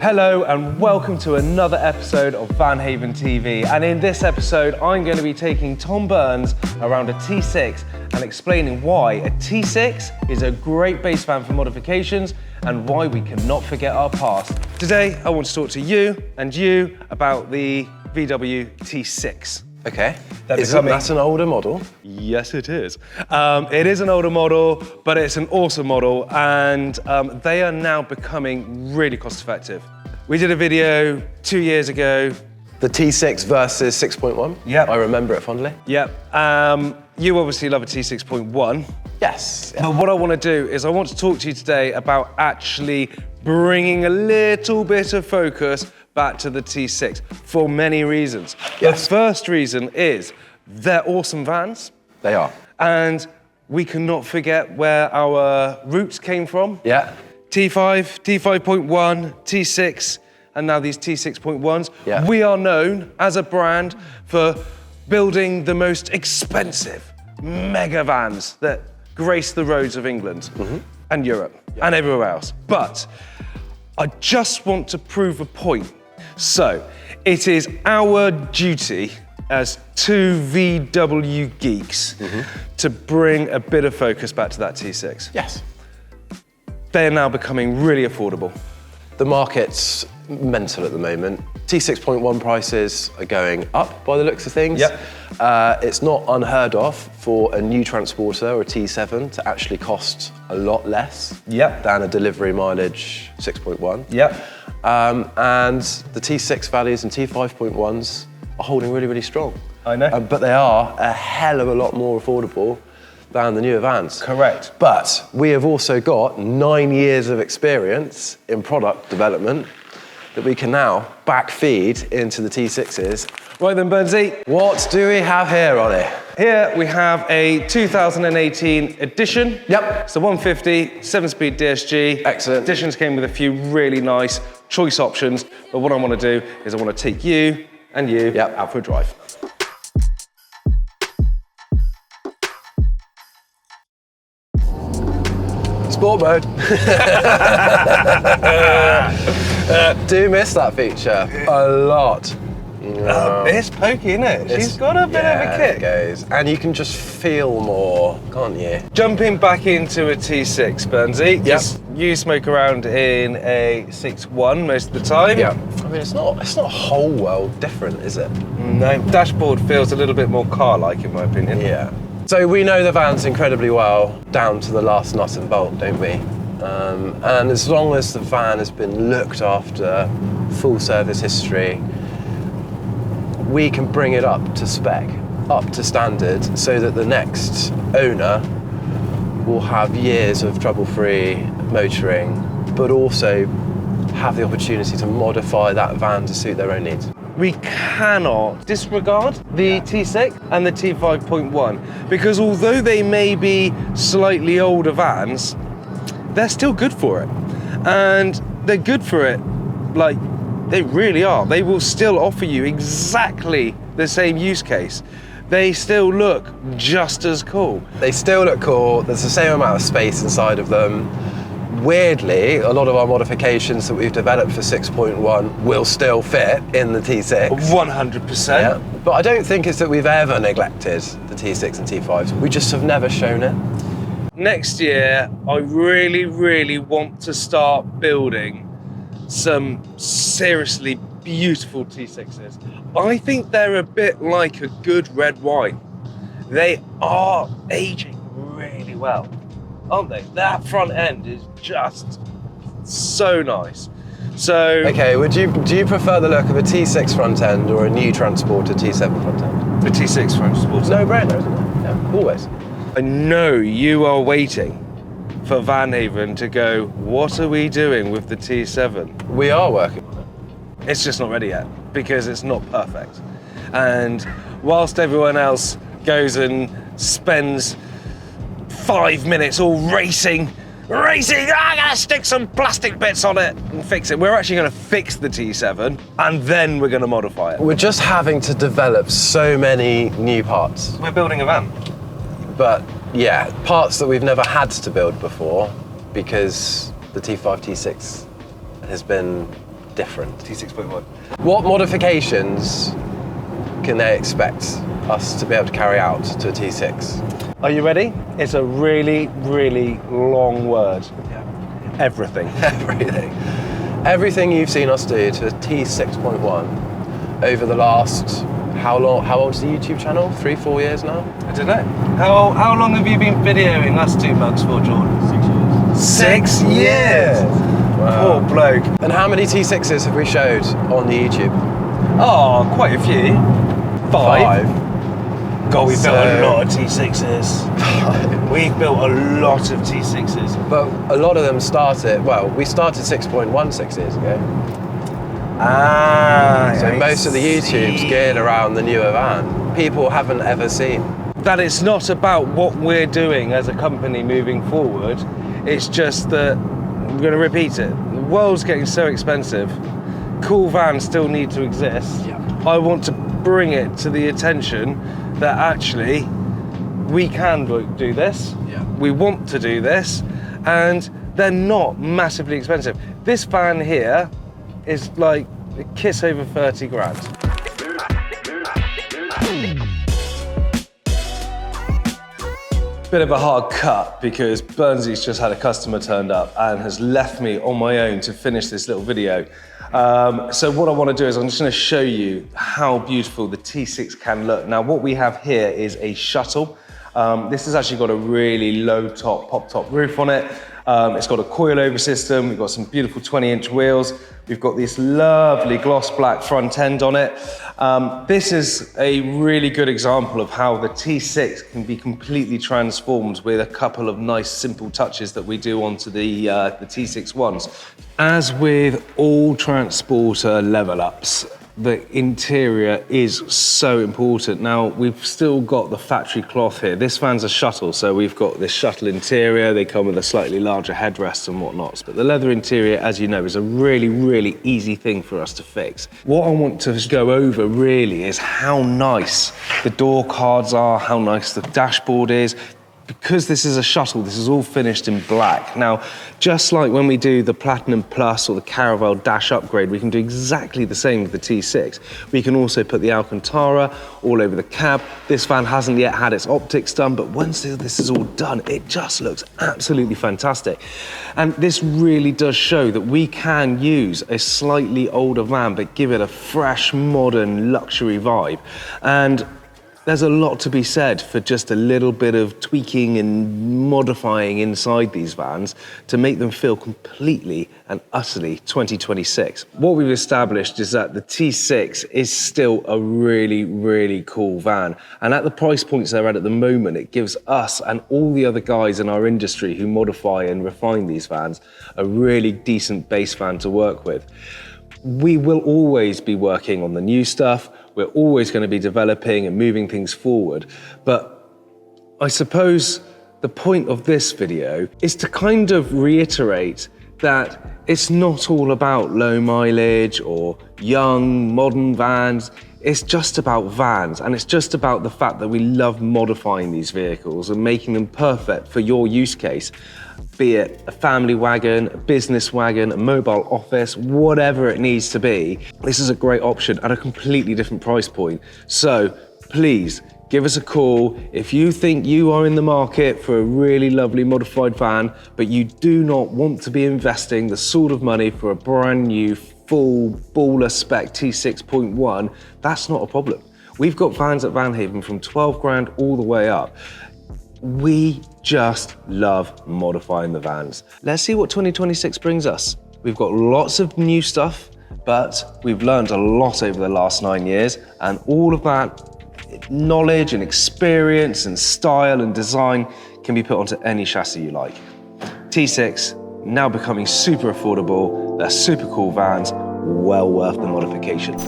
Hello and welcome to another episode of Van Haven TV. And in this episode, I'm going to be taking Tom Burns around a T6 and explaining why a T6 is a great bass fan for modifications and why we cannot forget our past. Today, I want to talk to you and you about the VW T6. Okay. Isn't that an older model? Yes, it is. It is an older model, but it's an awesome model, and they are now becoming really cost effective. We did a video 2 years ago. The T6 versus 6.1? Yep. I remember it fondly. Yep. You obviously love a T6.1. Yes. But what I want to do is I want to talk to you today about actually bringing a little bit of focus back to the T6 for many reasons. Yes. The first reason is they're awesome vans. They are. And we cannot forget where our roots came from. Yeah. T5, T5.1, T6, and now these T6.1s. Yeah. We are known as a brand for building the most expensive mega vans that grace the roads of England and Europe and everywhere else. But I just want to prove a point. So, it is our duty as two VW geeks to bring a bit of focus back to that T6. Yes. They are now becoming really affordable. The market's mental at the moment. T6.1 prices are going up by the looks of things. Yep. It's not unheard of for a new transporter or a T7 to actually cost a lot less than a delivery mileage 6.1. Yep. And the T6 values and T5.1s are holding really, really strong. I know. But they are a hell of a lot more affordable than the newer vans. Correct. But we have also got 9 years of experience in product development that we can now backfeed into the T6s. Right then, Burnsy. What do we have here, Ollie? Here we have a 2018 edition. Yep. It's the 150, 7-speed DSG. Excellent. Editions came with a few really nice choice options, but what I want to do is I want to take you and you out for a drive. Sport mode. Do miss that feature a lot. It's pokey, isn't it? She's got a bit of a kick. It goes. And you can just feel more, can't you? Jumping back into a T6, Burnsy. Yep. You smoke around in a 6.1 most of the time. Yeah. I mean, it's not a whole world different, is it? No, dashboard feels a little bit more car-like in my opinion. Yeah. So we know the vans incredibly well, down to the last nut and bolt, don't we? And as long as the van has been looked after, full service history, we can bring it up to spec, up to standard, so that the next owner will have years of trouble-free motoring, but also have the opportunity to modify that van to suit their own needs. We cannot disregard the T6 and the T5.1 because although they may be slightly older vans, they're still good for it. And they're good for it, like they really are. They will still offer you exactly the same use case. They still look just as cool. They still look cool. There's the same amount of space inside of them. Weirdly, a lot of our modifications that we've developed for 6.1 will still fit in the T6. 100%. Yeah. But I don't think it's that we've ever neglected the T6 and T5s. We just have never shown it. Next year, I really, really want to start building some seriously beautiful T6s. I think they're a bit like a good red wine. They are aging really well, aren't they? That front end is just so nice. So Okay, do you prefer the look of a T6 front end or a new Transporter T7 front end? the T6 Transporter. No brainer, isn't it? Yeah, always. I know you are waiting for Van Haven to go, what are we doing with the T7? We are working on it. It's just not ready yet because it's not perfect. And whilst everyone else goes and spends 5 minutes all racing, I'm gonna stick some plastic bits on it and fix it. We're actually gonna fix the T7 and then we're gonna modify it. We're just having to develop so many new parts. We're building a van. But yeah, parts that we've never had to build before because the T5, T6 has been different. T6.1. What modifications can they expect us to be able to carry out to a T6? Are you ready? It's a really, really long word. Yeah. Everything. Everything. Everything you've seen us do to a T6.1 over the last, how old is the YouTube channel? 3-4 years now? I don't know. How long have you been videoing us two bugs for, Jordan? 6 years. 6 years! Wow. Poor bloke. And how many T6s have we showed on the YouTube? Oh, quite a few. 5. God, we've built a lot of T6s. We've built a lot of T6s. But a lot of them started, well, we started 6.1 6 years ago. So most of the YouTube's geared around the newer van. People haven't ever seen. That it's not about what we're doing as a company moving forward. It's just that, I'm going to repeat it, the world's getting so expensive. Cool vans still need to exist. Yeah. I want to bring it to the attention that actually we can do this. Yeah. We want to do this, and they're not massively expensive. This van here is like a kiss over 30 grand. Bit of a hard cut because Burnsy's just had a customer turned up and has left me on my own to finish this little video. So what I want to do is I'm just going to show you how beautiful the T6 can look. Now what we have here is a shuttle. This has actually got a really low top, pop top roof on it. It's got a coilover system. We've got some beautiful 20-inch wheels. We've got this lovely gloss black front end on it. This is a really good example of how the T6 can be completely transformed with a couple of nice simple touches that we do onto the T6 ones. As with all transporter level ups, the interior is so important. Now, we've still got the factory cloth here. This van's a shuttle, so we've got this shuttle interior. They come with a slightly larger headrest and whatnot. But the leather interior, as you know, is a really, really easy thing for us to fix. What I want to go over really is how nice the door cards are, how nice the dashboard is. Because this is a shuttle, this is all finished in black. Now, just like when we do the Platinum Plus or the Caravelle Dash upgrade, we can do exactly the same with the T6. We can also put the Alcantara all over the cab. This van hasn't yet had its optics done, but once this is all done, it just looks absolutely fantastic. And this really does show that we can use a slightly older van, but give it a fresh, modern, luxury vibe. And there's a lot to be said for just a little bit of tweaking and modifying inside these vans to make them feel completely and utterly 2026. What we've established is that the T6 is still a really, really cool van. And at the price points they're at the moment, it gives us and all the other guys in our industry who modify and refine these vans a really decent base van to work with. We will always be working on the new stuff. We're always going to be developing and moving things forward. But I suppose the point of this video is to kind of reiterate that it's not all about low mileage or young, modern vans. It's just about vans, and it's just about the fact that we love modifying these vehicles and making them perfect for your use case. Be it a family wagon, a business wagon, a mobile office, whatever it needs to be, this is a great option at a completely different price point. So please give us a call if you think you are in the market for a really lovely modified van, but you do not want to be investing the sort of money for a brand new full baller spec T6.1, that's not a problem. We've got vans at Van Haven from 12 grand all the way up. We just love modifying the vans. Let's see what 2026 brings us. We've got lots of new stuff, but we've learned a lot over the last 9 years, and all of that knowledge and experience and style and design can be put onto any chassis you like. T6, now becoming super affordable. They're super cool vans, well worth the modification.